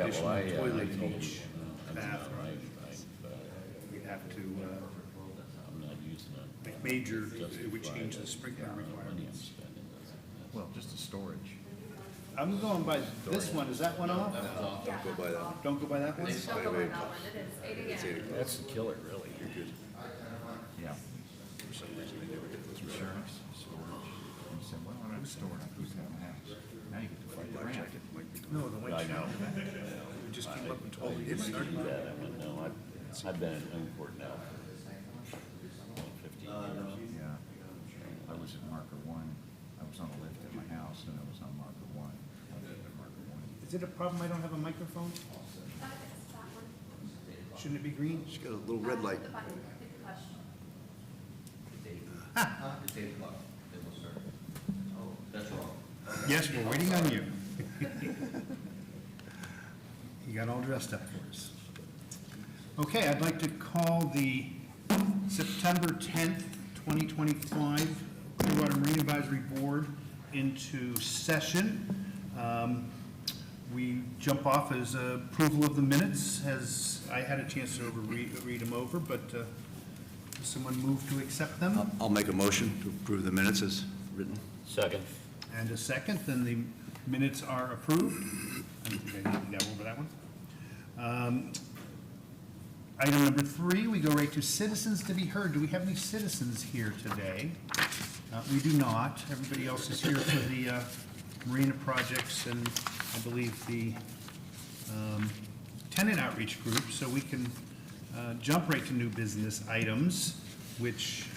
additional toilet in each I bathroom. We'd have to I'm not using it. make major, it would change the sprinkler requirements. Well, just a storage. I'm going by this one, is that one off? Don't go by that one. Don't go by that one? Wait, wait. It's 8 a.m. That's the killer, really. You're good. Yeah. For some reason, they never get those right. Insurance, storage. And you said, well, I'm not storing, I'm using it in the house. Now you get to fight the Black rent. jacket might be. No, the white I know. We just came up and I told you. didn't do that. I went, no, I've been in import now for 15 years. Yeah. I was at marker one. I was on a lift at my house and I was on marker one. I was at marker one. Is it a problem I don't have a microphone? Shouldn't it be green? She's got a little red light. That's wrong. Yes, we're waiting on you. You got all dressed up for us. Okay, I'd like to call the September 10th, 2025 Clearwater Marine Advisory Board into session. We jump off as approval of the minutes, as I had a chance to read them over, but does someone move to accept them? I'll make a motion to approve the minutes as written. Second. And a second, then the minutes are approved. I don't think I need to go over that one. Item number 3, we go right to citizens to be heard. Do we have any citizens here today? We do not. Everybody else is here for the marina projects and I believe the tenant outreach group, so we can jump right to new business items, which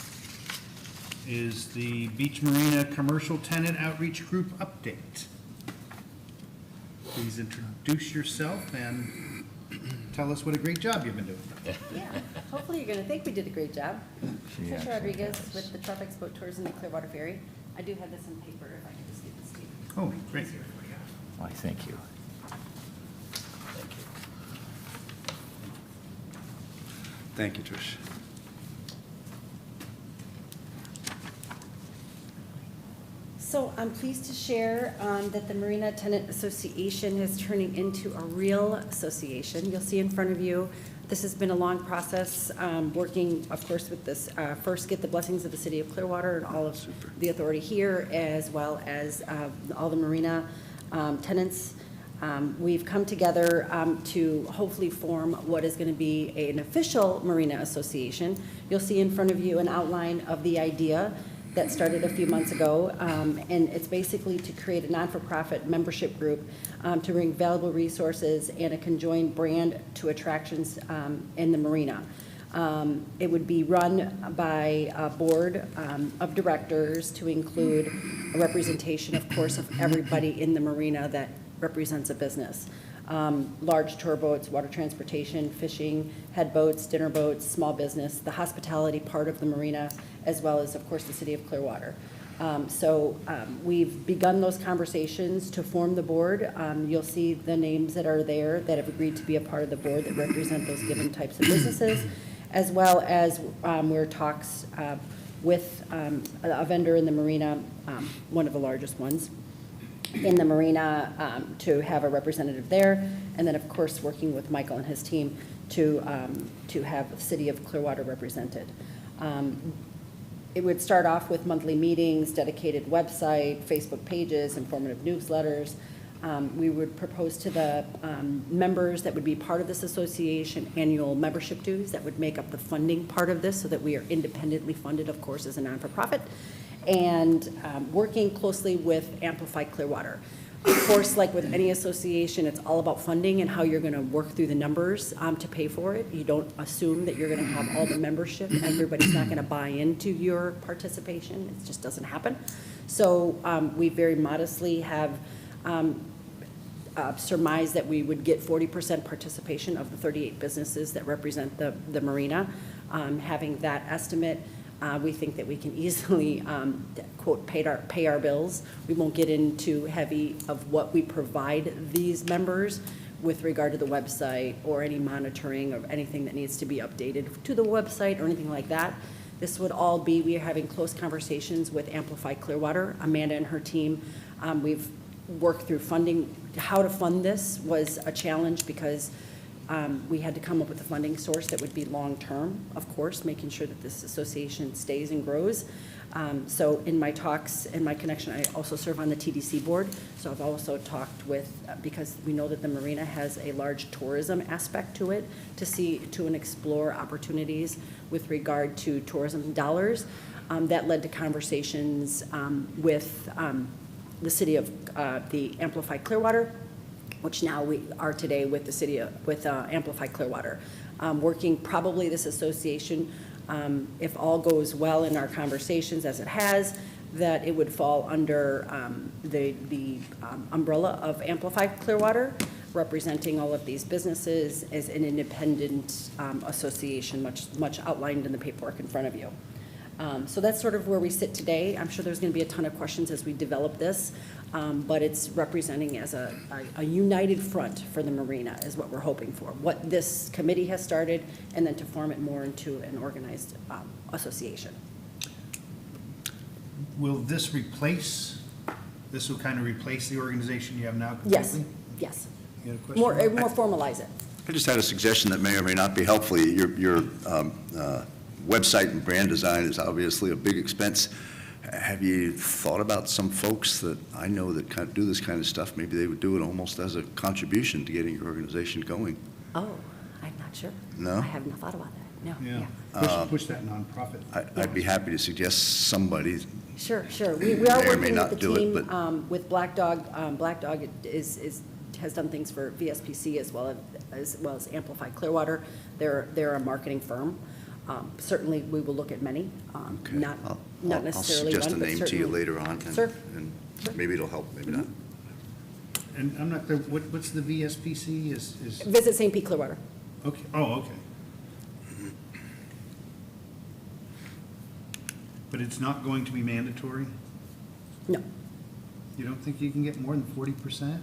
is the Beach Marina Commercial Tenant Outreach Group update. Please introduce yourself and tell us what a great job you've been doing. Yeah, hopefully you're going to think we did a great job. She Tricia actually Rodriguez does. with the Tropics Boat Tours and the Clearwater Ferry. I do have this in paper if I can just get this to you. Oh, great. Easier for you. Why, thank you. Thank you. Thank you, Trish. So I'm pleased to share that the Marina Tenant Association is turning into a real association. You'll see in front of you, this has been a long process, working, of course, with this, first get the blessings of the city of Clearwater and all of the authority here, as well as all the marina tenants. We've come together to hopefully form what is going to be an official marina association. You'll see in front of you an outline of the idea that started a few months ago, and it's basically to create a non-for-profit membership group to bring valuable resources and a conjoined brand to attractions in the marina. It would be run by a board of directors to include a representation, of course, of everybody in the marina that represents a business. Large tour boats, water transportation, fishing, head boats, dinner boats, small business, the hospitality part of the marina, as well as, of course, the city of Clearwater. We've begun those conversations to form the board. You'll see the names that are there that have agreed to be a part of the board that represent those given types of businesses, as well as we're talks with a vendor in the marina, one of the largest ones in the marina, to have a representative there, and then of course working with Michael and his team to have the city of Clearwater represented. It would start off with monthly meetings, dedicated website, Facebook pages, informative newsletters. We would propose to the members that would be part of this association annual membership dues that would make up the funding part of this, so that we are independently funded, of course, as a non-for-profit, and working closely with Amplify Clearwater. Of course, like with any association, it's all about funding and how you're going to work through the numbers to pay for it. You don't assume that you're going to have all the membership. Everybody's not going to buy into your participation. It just doesn't happen. So we very modestly have surmised that we would get 40% participation of the 38 businesses that represent the marina. Having that estimate, we think that we can easily, quote, pay our bills. We won't get into heavy of what we provide these members with regard to the website or any monitoring of anything that needs to be updated to the website or anything like that. This would all be, we are having close conversations with Amplify Clearwater. Amanda and her team, we've worked through funding how to fund this was a challenge because we had to come up with a funding source that would be long-term, of course, making sure that this association stays and grows. So in my talks and my connection, I also serve on the TDC board. So I've also talked with, because we know that the marina has a large tourism aspect to it, to explore opportunities with regard to tourism dollars. That led to conversations with the city of the Amplify Clearwater, which now we are today with the city of, with Amplify Clearwater. Working probably this association, if all goes well in our conversations as it has, that it would fall under the umbrella of Amplify Clearwater, representing all of these businesses as an independent association, much outlined in the paperwork in front of you. So that's sort of where we sit today. I'm sure there's going to be a ton of questions as we develop this, but it's representing as a united front for the marina is what we're hoping for. What this committee has started, and then to form it more into an organized association. Will this will kind of replace the organization you have now Yes, completely? yes. You had a question? More formalize it. I just had a suggestion that may or may not be helpful. Your website and brand design is obviously a big expense. Have you thought about some folks that I know that kind of do this kind of stuff? Maybe they would do it almost as a contribution to getting your organization going. Oh, I'm not sure. No? I have not thought about that, no. Yeah, push that nonprofit. I'd be happy to suggest somebody. Sure. We May are or may working not with the do it, team, but- with Black Dog. Black Dog has done things for VSPC as well as Amplify Clearwater. They're a marketing firm. Certainly, we will look at many, Okay. not necessarily one, but certainly. I'll suggest a name to you later on. Sure. And Sure. maybe it'll help, maybe not. And I'm not, what's the VSPC is, Visit St. Pete Clearwater. okay, oh, okay. But it's not going to be mandatory? No. You don't think you can get more than 40%?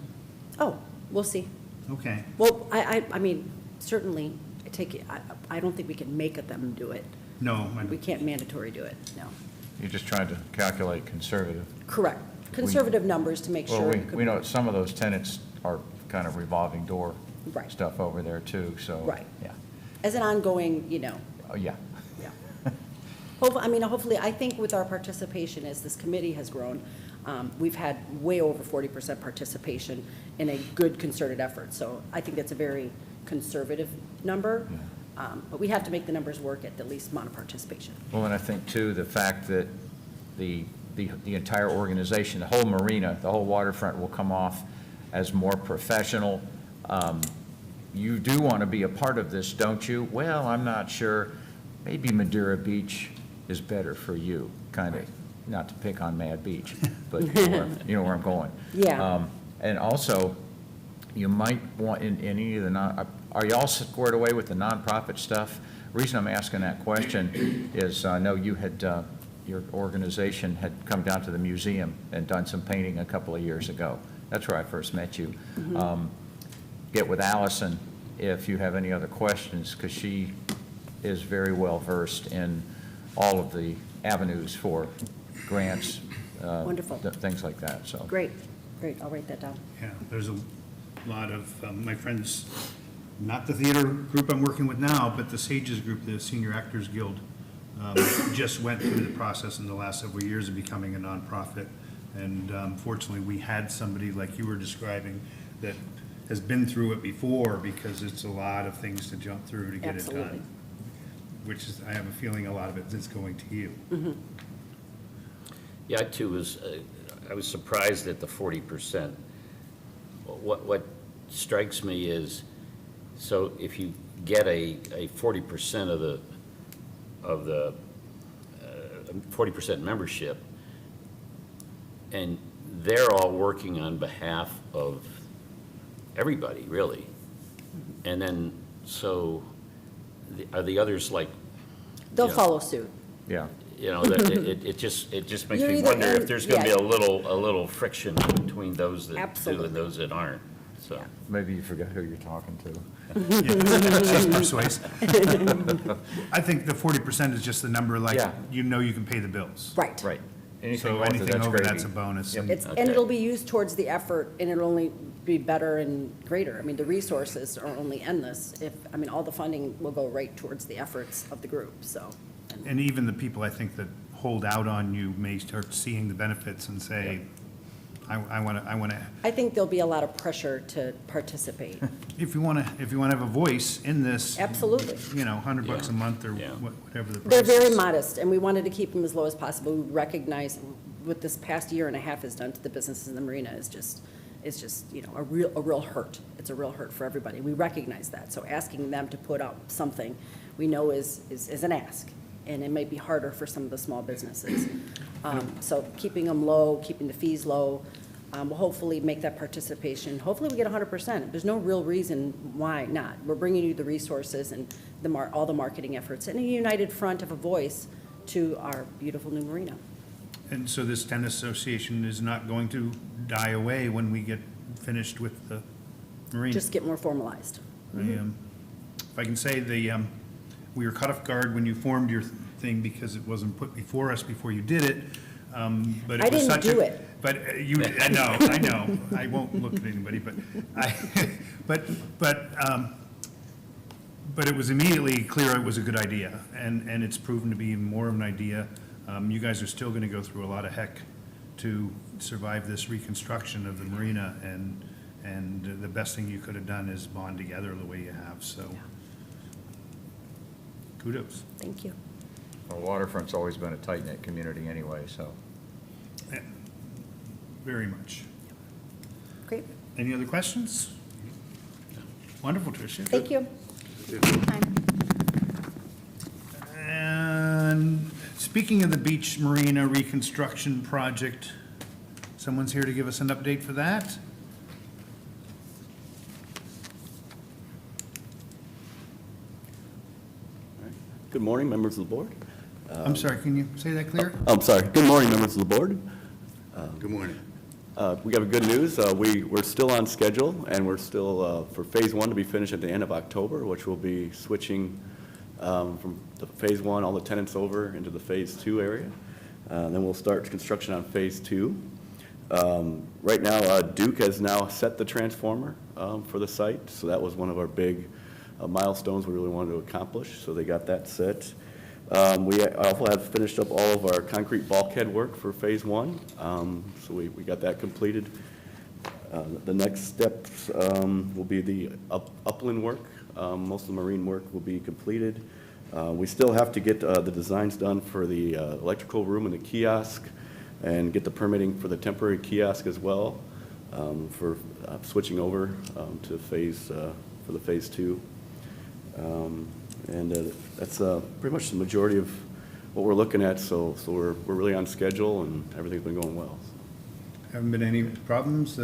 Oh, we'll see. Okay. Well, I mean, certainly, I don't think we can make them do it. No, We can't mandatory do it, no. You're just trying to calculate conservative. Correct. Conservative numbers to make Well, sure. we know some of those tenants are kind of revolving door Right. stuff over there too, so. Right. Yeah. As an ongoing, Oh, yeah. yeah. Hopefully, I think with our participation, as this committee has grown, we've had way over 40% participation in a good concerted effort. So I think that's a very conservative number, but we have to make the numbers work at the least amount of participation. Well, and I think too, the fact that the entire organization, the whole marina, the whole waterfront will come off as more professional. You do want to be a part of this, don't you? Well, I'm not sure. Maybe Madeira Beach is better for you, kind of, not to pick on Mad Beach, but you know where I'm going. Yeah. And also, you might want in any of the are you all squared away with the nonprofit stuff? Reason I'm asking that question is I know you had, your organization had come down to the museum and done some painting a couple of years ago. That's where I first met you. Get with Allison if you have any other questions, because she is very well versed in all of the avenues for grants. Wonderful. Things like that, so. Great, I'll write that down. Yeah, there's a lot of, my friends, not the theater group I'm working with now, but the SAGES group, the Senior Actors Guild, just went through the process in the last several years of becoming a nonprofit. And fortunately, we had somebody like you were describing that has been through it before, because it's a lot of things to jump through to get it Absolutely. done. Which is, I have a feeling a lot of it is going to you. Yeah, I too was, I was surprised at the 40%. What strikes me is, so if you get a 40% of the 40% membership, and they're all working on behalf of everybody, really. And then, so, are the others like? They'll you know, follow suit. Yeah. You know, that it just makes You're me either wonder in- if there's gonna be yeah. a little friction between those that do Absolutely. and those that aren't, so. Yeah. Maybe you forgot who you're talking to. She's persuasive. I think the 40% is just the number, like, Yeah. you know you can pay the bills. Right. Right. Anything So north of anything that's over gravy. that's a bonus. Yep. And And Okay. it'll be used towards the effort, and it'll only be better and greater. I mean, the resources are only endless all the funding will go right towards the efforts of the group, so. And even the people, I think, that hold out on you may start seeing the benefits and say, I want to, I think there'll be a lot of pressure to participate. if you want to have a voice in this. Absolutely. $100 a month or Yeah. whatever the price They're very is. modest, and we wanted to keep them as low as possible. We recognize what this past year and a half has done to the businesses in the marina is just, a real hurt. It's a real hurt for everybody. We recognize that. So asking them to put up something we know is an ask, and it might be harder for some of the small businesses. So keeping them low, keeping the fees low, will hopefully make that participation, hopefully we get 100%. There's no real reason why not. We're bringing you the resources and all the marketing efforts and a united front of a voice to our beautiful new marina. And so this tennis association is not going to die away when we get finished with the marina? Just get more formalized. If I can say, we were caught off guard when you formed your thing because it wasn't put before us before you did it. But I it was didn't such a. do it. But I know. I won't look at anybody, but it was immediately clear it was a good idea, and it's proven to be even more of an idea. You guys are still going to go through a lot of heck to survive this reconstruction of the marina, and the best thing you could have done is bond together the way you have, so kudos. Thank you. Well, waterfront's always been a tight-knit community anyway, so. Very much. Great. Any other questions? Wonderful, Tricia. Thank you. And speaking of the beach marina reconstruction project, someone's here to give us an update for that? Good morning, members of the board. I'm sorry, can you say that clear? I'm sorry. Good morning, members of the board. Good morning. We got good news. We're still on schedule, and we're still for Phase 1 to be finished at the end of October, which will be switching from the Phase 1, all the tenants over into the Phase 2 area. Then we'll start construction on Phase 2. Right now, Duke has now set the transformer for the site, so that was one of our big milestones we really wanted to accomplish, so they got that set. We also have finished up all of our concrete bulkhead work for Phase 1, so we got that completed. The next steps will be the upland work. Most of the marine work will be completed. We still have to get the designs done for the electrical room and the kiosk, and get the permitting for the temporary kiosk as well, for switching over to for the Phase 2. That's pretty much the majority of what we're looking at, so we're really on schedule, and everything's been going well. Haven't been any problems?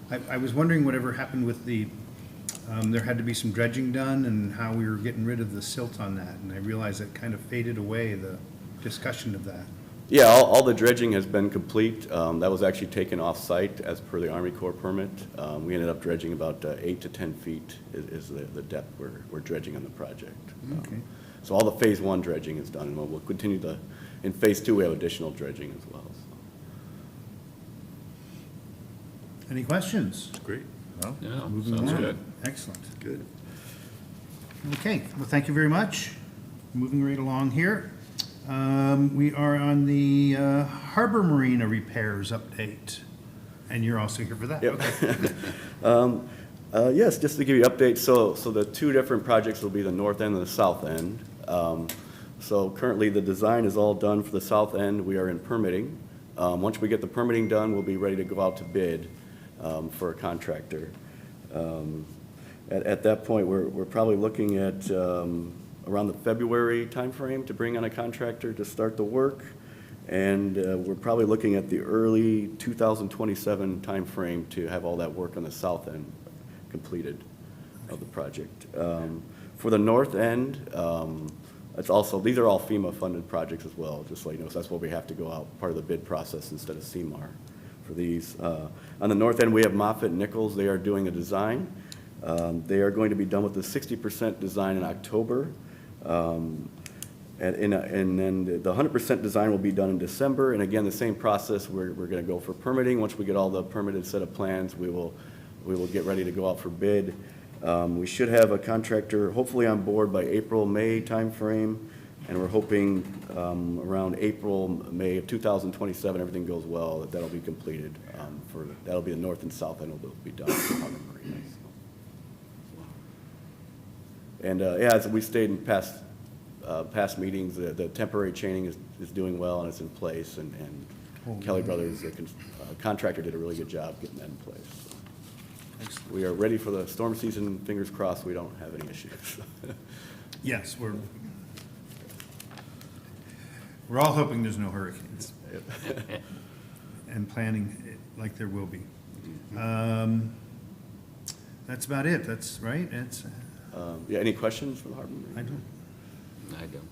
I was wondering whatever happened with there had to be some dredging done, and how we were getting rid of the silt on that, and I realized that kind of faded away, the discussion of that. Yeah, all the dredging has been complete. That was actually taken off-site as per the Army Corps permit. We ended up dredging about 8 to 10 feet is the depth we're dredging on the project. Okay. So all the Phase 1 dredging is done, and we'll continue in Phase 2, we have additional dredging as well. Any questions? Great. Yeah, Moving sounds on. good. Excellent. Good. Okay, well, thank you very much. Moving right along here. We are on the Harbor Marina repairs update, and you're also here for that. Yep. Yes, just to give you an update, so the two different projects will be the north end and the south end. So currently, the design is all done for the south end. We are in permitting. Once we get the permitting done, we'll be ready to go out to bid for a contractor. At that point, we're probably looking at around the February timeframe to bring on a contractor to start the work. And we're probably looking at the early 2027 timeframe to have all that work on the south end completed of the project. For the north end, it's also, these are all FEMA-funded projects as well, just so you know, so that's why we have to go out, part of the bid process instead of CMAR for these. On the north end, we have Moffitt Nichols. They are doing a design. They are going to be done with the 60% design in October. And then the 100% design will be done in December. And again, the same process, we're going to go for permitting. Once we get all the permitted set of plans, we will we will get ready to go out for bid. We should have a contractor hopefully on board by April, May timeframe, and we're hoping around April, May of 2027, everything goes well, that'll be completed. That'll be the north and south end will be done for Harbor Marina. And, yeah, as we stated in past meetings, the temporary chaining is doing well and it's in place, and Kelly Brothers, the contractor, did a really good job getting that in place. So we are ready for the storm season, fingers crossed we don't have any issues. Yes, we're all hoping there's no hurricanes. And planning like there will be. That's about it, that's right, it's, Yeah, any questions for the Harbor I Marina? don't. I don't.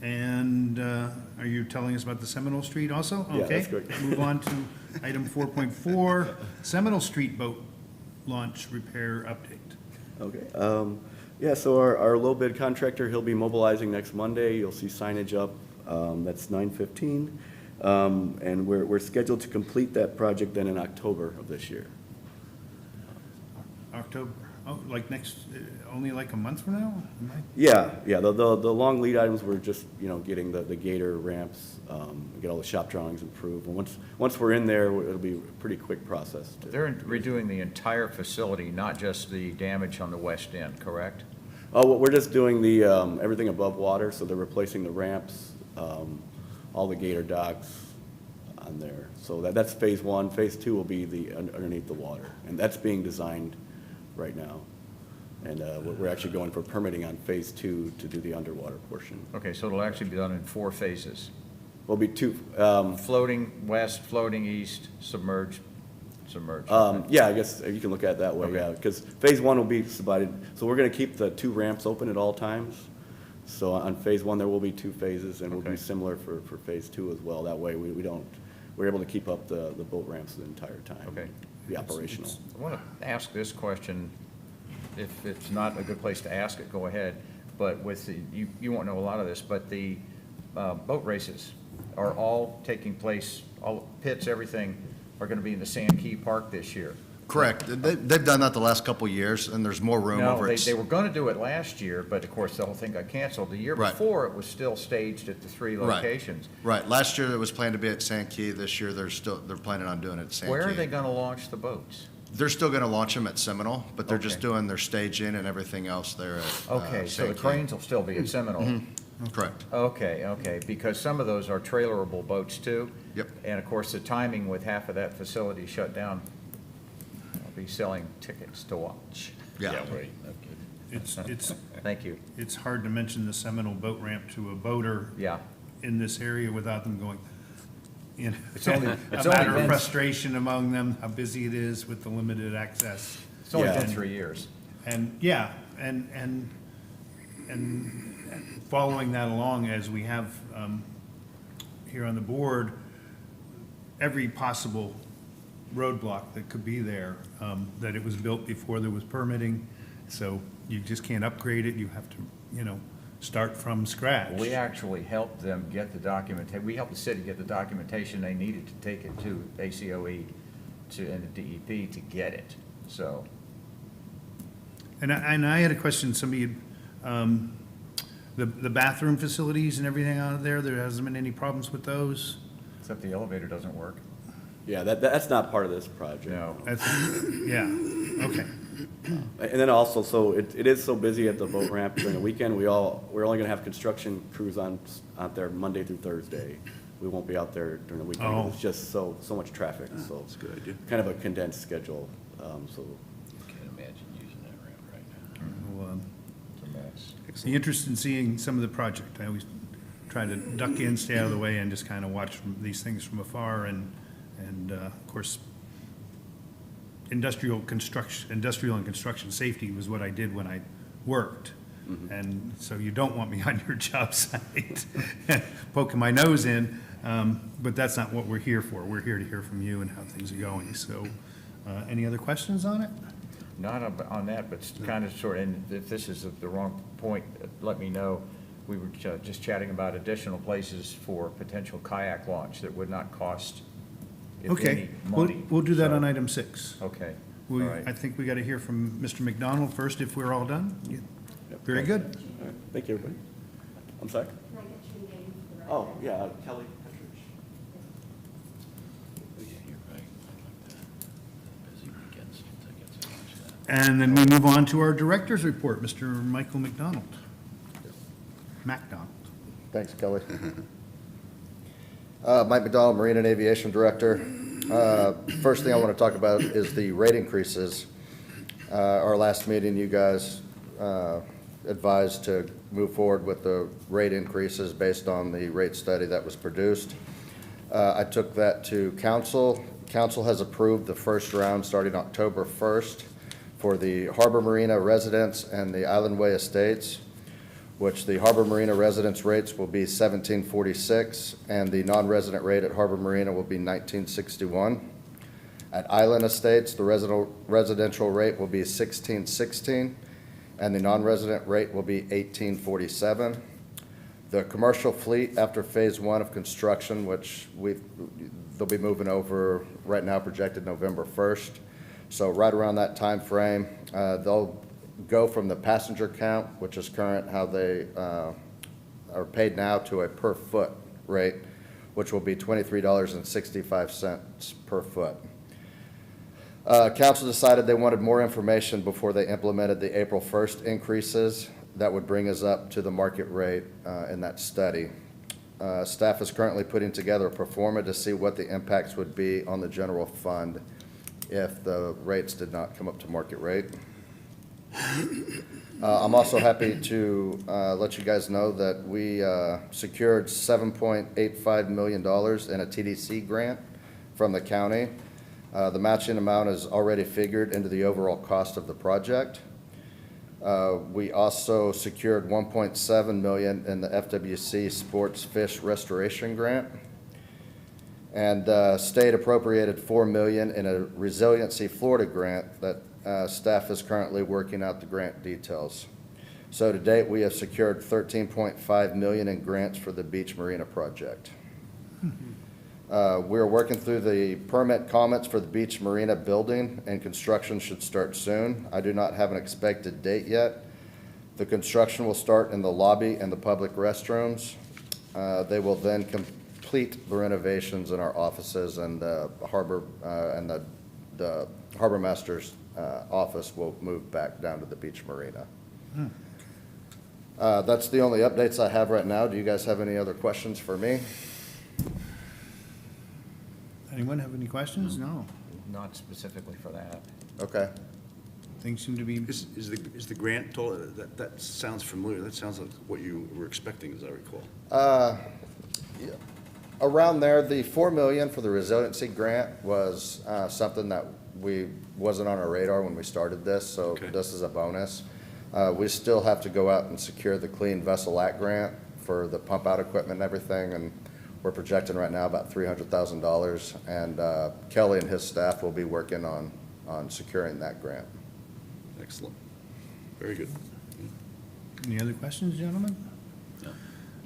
And are you telling us about the Seminole Street also? Yeah, that's Okay. great. Move on to item 4.4, Seminole Street boat launch repair update. Okay. Yeah, so our low bid contractor, he'll be mobilizing next Monday. You'll see signage up. That's 9/15. And we're scheduled to complete that project then in October of this year. October, oh, like next, only like a month from now? Am I- Yeah, the long lead items were just, getting the gator ramps, get all the shop drawings approved. And once we're in there, it'll be a pretty quick process. They're redoing the entire facility, not just the damage on the west end, correct? Oh, well, we're just doing the, everything above water, so they're replacing the ramps, all the gator docks on there. So that's phase one. Phase two will be underneath the water, and that's being designed right now. And we're actually going for permitting on phase two to do the underwater portion. Okay, so it'll actually be done in 4 phases. Will be two, Floating west, floating east, submerged. yeah, I guess you can look at it that way, Okay. yeah, because phase one will be divided, so we're gonna keep the 2 ramps open at all times. So on phase one, there will be 2 phases, and we'll Okay. be similar for phase two as well. That way, we're able to keep up the boat ramps the entire time. Okay. Be operational. I want to ask this question, if it's not a good place to ask it, go ahead. But with the, you won't know a lot of this, but the boat races are all taking place, all pits, everything are going to be in the Sand Key Park this year. Correct. They've done that the last couple of years, and there's more room No, over they at. were going to do it last year, but of course, the whole thing got canceled. The year Right. before, it was still staged at the 3 Right. locations. Right. Last year, it was planned to be at Sand Key. This year, they're planning on doing it at Sand Key. Where are they going to launch the boats? They're still going to launch them at Seminole, but they're just Okay. doing their staging and everything else there at Okay, so the Sand Key. cranes will still be at Seminole. Correct. Okay, because some of those are trailerable boats too. Yep. And of course, the timing with half of that facility shut down, I'll be selling tickets to watch. Yeah. Right, okay. It's Thank you. it's hard to mention the Seminole boat ramp to a boater Yeah. in this area without them going, It's only- a it's only matter of been- frustration among them, how busy it is with the limited access. It's only Yeah. been 3 years. And, yeah, and following that along, as we have here on the board, every possible roadblock that could be there, that it was built before there was permitting, so you just can't upgrade it, you have to, start from scratch. We actually helped them get the documentation, we helped the city get the documentation they needed to take it to ACOE and the DEP to get it, so. And I had a question, somebody, the bathroom facilities and everything out there hasn't been any problems with those? Except the elevator doesn't work. Yeah, that's not part of this project. No. That's, yeah, okay. And then also, so it is so busy at the boat ramp during the weekend, we're only gonna have construction crews out there Monday through Thursday. We won't be out there during the weekend, Oh. because it's just so much traffic, so. That's a good idea. Kind of a condensed schedule, so. Can't imagine using that ramp right now. Well, It's a mess. be interested in seeing some of the project. I always try to duck in, stay out of the way, and just kind of watch these things from afar, and of course, industrial and construction safety was what I did when I worked. And so you don't want me on your job site poking my nose in, but that's not what we're here for. We're here to hear from you and how things are going. So, any other questions on it? Not on that, but kind of sort of, and if this is the wrong point, let me know. We were just chatting about additional places for potential kayak launch that would not cost, if any, Okay, money. we'll do that So- on item 6. Okay, We, All right. I think we got to hear from Mr. McDonald first if we're all done. Yeah. Very good. All right, thank you, everybody. I'm sorry? Oh, yeah, Kelly Petrich. And then we move on to our director's report, Mr. Michael McDonald. MacDonald. Thanks, Kelly. Mike McDonald, Marine and Aviation Director. First thing I want to talk about is the rate increases. Our last meeting, you guys advised to move forward with the rate increases based on the rate study that was produced. I took that to council. Council has approved the first round starting October 1st for the Harbor Marina residents and the Island Way estates, which the Harbor Marina residents rates will be $17.46, and the non-resident rate at Harbor Marina will be $19.61. At Island Estates, the residential rate will be $16.16, and the non-resident rate will be $18.47. The commercial fleet, after phase one of construction, which they'll be moving over right now, projected November 1st. So right around that time frame, they'll go from the passenger count, which is current how they are paid now, to a per foot rate, which will be $23.65 per foot. Council decided they wanted more information before they implemented the April 1st increases that would bring us up to the market rate in that study. Staff is currently putting together a pro forma to see what the impacts would be on the general fund if the rates did not come up to market rate. I'm also happy to let you guys know that we secured $7.85 million in a TDC grant from the county. The matching amount is already figured into the overall cost of the project. We also secured $1.7 million in the FWC Sports Fish Restoration Grant. And state appropriated $4 million in a Resiliency Florida grant that staff is currently working out the grant details. So to date, we have secured $13.5 million in grants for the Beach Marina project. We're working through the permit comments for the Beach Marina building, and construction should start soon. I do not have an expected date yet. The construction will start in the lobby and the public restrooms. They will then complete the renovations in our offices, and the harbor and the harbor master's office will move back down to the Beach Marina. That's the only updates I have right now. Do you guys have any other questions for me? Anyone have any questions? No. Not specifically for that. Okay. Things seem to be, Is the grant total, that sounds familiar, that sounds like what you were expecting, as I recall. Yeah. Around there, the $4 million for the resiliency grant was something that wasn't on our radar when we started this, so Okay. this is a bonus. We still have to go out and secure the Clean Vessel Act grant for the pump out equipment and everything, and we're projecting right now about $300,000, and Kelly and his staff will be working on securing that grant. Excellent. Very good. any other questions, gentlemen?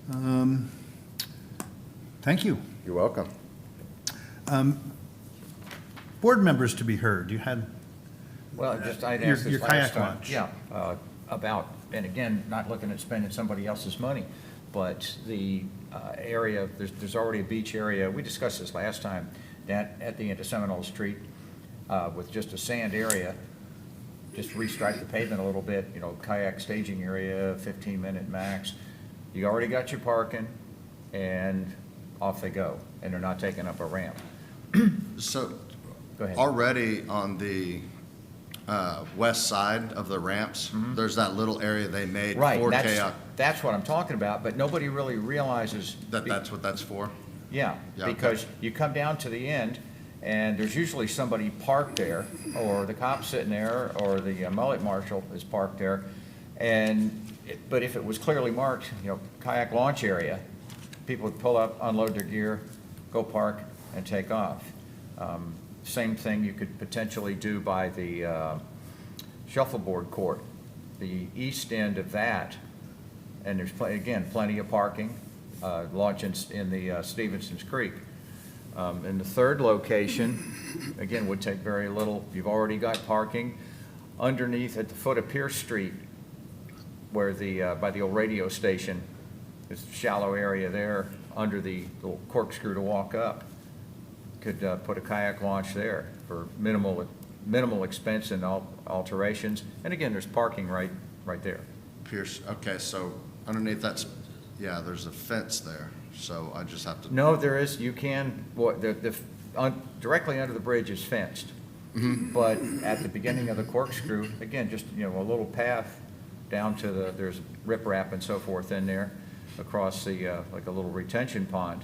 No. Thank you. You're welcome. Board members to be heard. You had, Well, just, I'd Your- asked this your last kayak time. launch. Yeah, about, and again, not looking at spending somebody else's money, but the area, there's already a beach area. We discussed this last time, that at the end of Seminole Street, with just a sand area, just restrike the pavement a little bit, kayak staging area, 15-minute max. You already got your parking, and off they go, and they're not taking up a ramp. So Go ahead. already on the west side of the ramps, there's that little area they made Right, for kayak. that's what I'm talking about, but nobody really realizes. That's what that's for? Yeah, Yeah, okay. because you come down to the end, and there's usually somebody parked there, or the cop's sitting there, or the mullet marshal is parked there. But if it was clearly marked, kayak launch area, people would pull up, unload their gear, go park, and take off. Same thing you could potentially do by the shuffleboard court, the east end of that, and there's, again, plenty of parking, launch in the Stevenson's Creek. And the third location, again, would take very little. You've already got parking underneath at the foot of Pierce Street, where by the old radio station, there's a shallow area there under the little corkscrew to walk up. Could put a kayak launch there for minimal expense and alterations. And again, there's parking right there. Pierce, okay, so underneath yeah, there's a fence there, so I just have to. No, there is, you can, directly under the bridge is fenced. But at the beginning of the corkscrew, again, just, a little path down to there's riprap and so forth in there across like a little retention pond,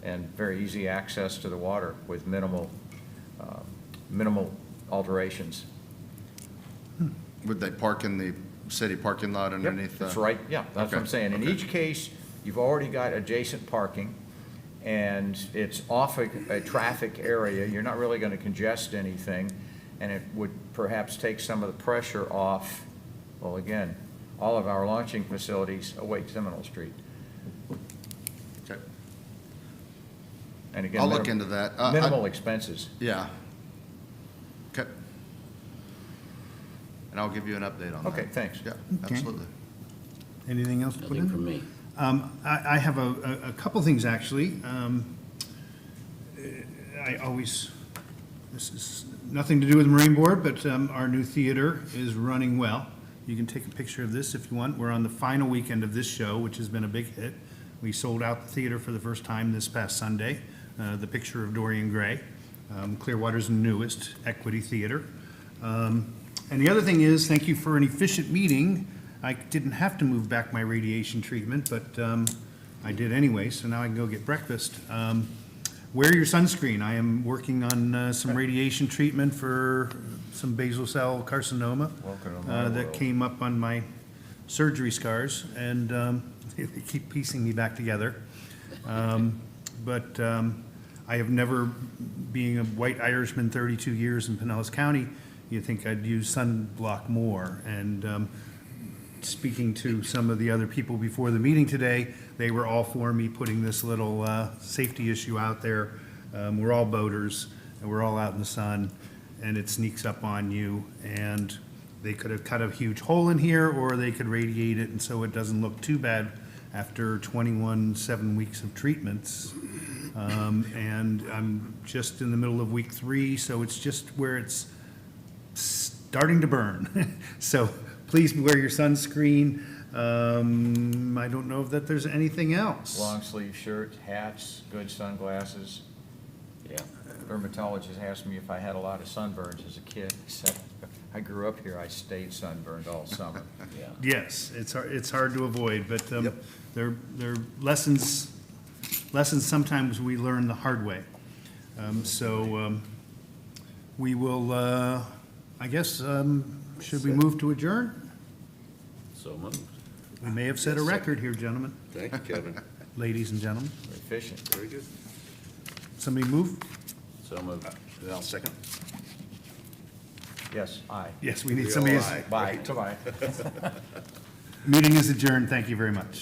and very easy access to the water with minimal alterations. Would they park in the city parking lot underneath? Yep, that's right, yeah, that's what I'm Okay, saying. In okay. each case, you've already got adjacent parking, and it's off a traffic area. You're not really going to congest anything, and it would perhaps take some of the pressure off, well, again, all of our launching facilities away Seminole Street. Okay. And again, I'll look into that. minimal expenses. Yeah. Okay. And I'll give you an update on that. Okay, thanks. Yeah, Okay. absolutely. Anything else to put in? Nothing from me. I have a couple things, actually. This is nothing to do with the Marine Board, but our new theater is running well. You can take a picture of this if you want. We're on the final weekend of this show, which has been a big hit. We sold out the theater for the first time this past Sunday, the picture of Dorian Gray, Clearwater's newest equity theater. And the other thing is, thank you for an efficient meeting. I didn't have to move back my radiation treatment, but I did anyway, so now I can go get breakfast. Wear your sunscreen. I am working on some radiation treatment for some basal cell carcinoma Welcome to my that world. came up on my surgery scars, and they keep piecing me back together. But I have never, being a white Irishman, 32 years in Pinellas County, you'd think I'd use sunblock more. And speaking to some of the other people before the meeting today, they were all for me putting this little safety issue out there. We're all boaters, and we're all out in the sun, and it sneaks up on you. And they could have cut a huge hole in here, or they could radiate it, and so it doesn't look too bad after 21 7 weeks of treatments. And I'm just in the middle of week 3, so it's just where it's starting to burn. So please wear your sunscreen. I don't know that there's anything else. Long sleeve shirts, hats, good sunglasses. Yeah. Dermatologist asked me if I had a lot of sunburns as a kid. I said, I grew up here, I stayed sunburned all summer. Yeah. Yes, it's hard to avoid, but they're lessons sometimes we learn the hard way. So we will, I guess, should we move to adjourn? So moved. We may have set a record here, gentlemen, Thank you, Kevin. ladies and gentlemen. Very efficient. Very good. Somebody move? So moved. And I'll second. Yes, aye. Yes, we need We somebody. all aye. Bye, goodbye. Meeting is adjourned. Thank you very much.